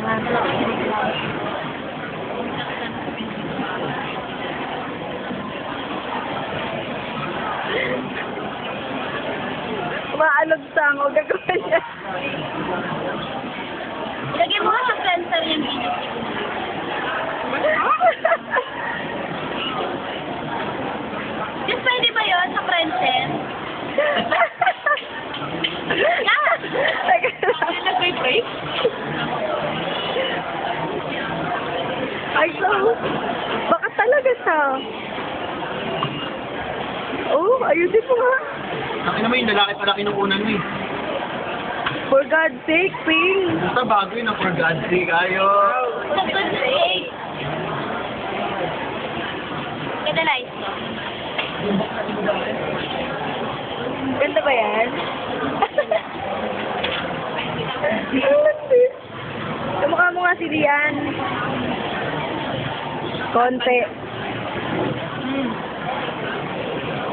tanga. Maalog sango, gagawin niya. Lagyan mo nga sa sensor yung video. Just pwede ba yun sa Friendsen? Nag-vibrate? Ay, so, baka talaga siya. Oh, ayusin mo nga. Sakin naman yung lalaki pala kinukunan mo eh. For God's sake, Ping. Basta bago yun ang for God's sake, ayaw. For God's sake. Kadalize ko. Ganda ba yan? Kamukha mo nga si Rian. Konti.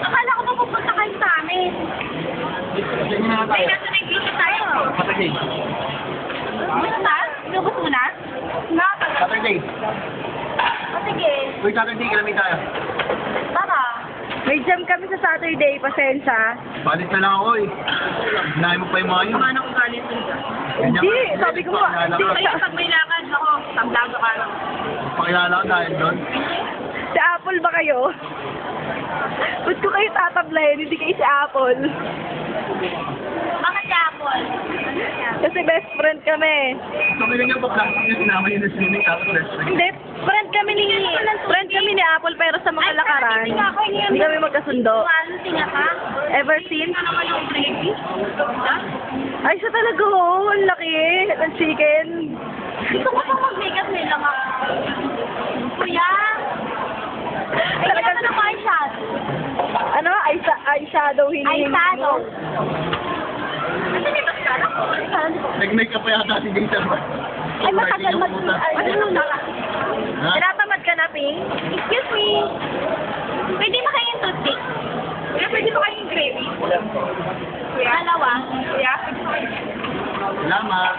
Akala ko ba pupunta kayo sa amin? Ay, nasa nag-gluto tayo. Saturday. Gusto na? Lubos mo na? Saturday. O sige. Uy, Saturday, kalamig tayo. Tara. May jam kami sa Saturday, pasensya. Balit na lang ako eh. Hinahin mo pa yung mga yun. Paano kung galit nito? Hindi, sabi ko nga. Hindi Kaya pag may lakad ako, tamblado ka lang. Pakilala ko dahil doon. Si Apple ba kayo? Ba't ko kayo tatablahin? Hindi kayo si Apple. Bakit si Apple? Kasi best friend kami. Sabi lang yung pa-plastic na sinama yun na swimming tapos restaurant. Hindi, friend kami ni Apple pero sa mga lakaran, hindi kami magkasundo. Ano, tinga ka? Ever since? Ano naman yung gravy? Ay, siya talaga ho. Ang laki ng chicken. Gusto ko pang mag-makeup nila nga. Kuya! Ay, Talaga- kailangan ako eyeshadow. Ano? Eyeshadow hinihingi Eyeshadow. mo. Kasi may mascara ko. Nag-makeup pa yata si Jason. Ay, matagal Ha? Tinatamad ka na, Ping? Excuse me. Pwede ba kayong toothpick? Kuya, pwede ba kayong gravy? Dalawa. Kuya, pwede ba kayong... Salamat.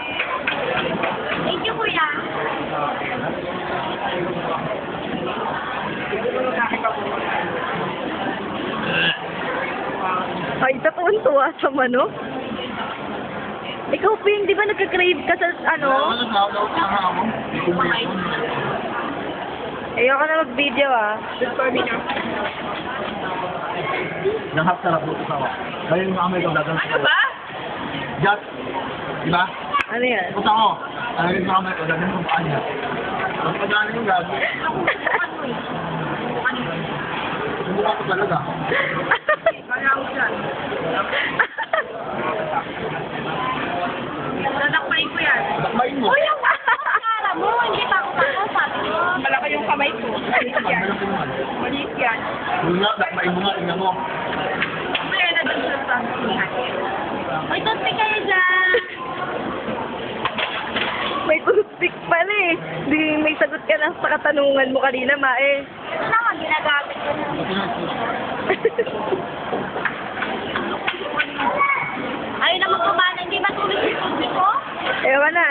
Thank you, kuya. Ay, tuwa sa manok. Ikaw, Ping, di ba nagka-crave ka sa ano? Ano sa ako sa ako? Ayoko na mag-video ah. Nahap sarap mo sa ako. Kaya yung kamay ko dagang. Ano ba? Jack. Diba? Ano yan? Puta ko. Ano yung kamay ko dagang ng paan niya. Ang pagkanin yung gabi. Sumuka ko talaga. Kaya ako dyan. Dadakpain ko yan. Dakmain mo. Uy, yung mascara mo. Hindi pa ako sabi ko. Malaki yung kamay ko. Maliit yan. Maliit yan. Yung nga, dakmain mo nga. Tingnan mo. Kaya na doon sa pangsihan. Uy, toothpick kayo dyan. May toothpick pala eh. Di may sagot ka na sa katanungan mo kanina, Ma eh. Ito na nga, ginagamit ko na. Ayaw na magpamana. Hindi ba tuloy yung toothpick ko? Ewan na.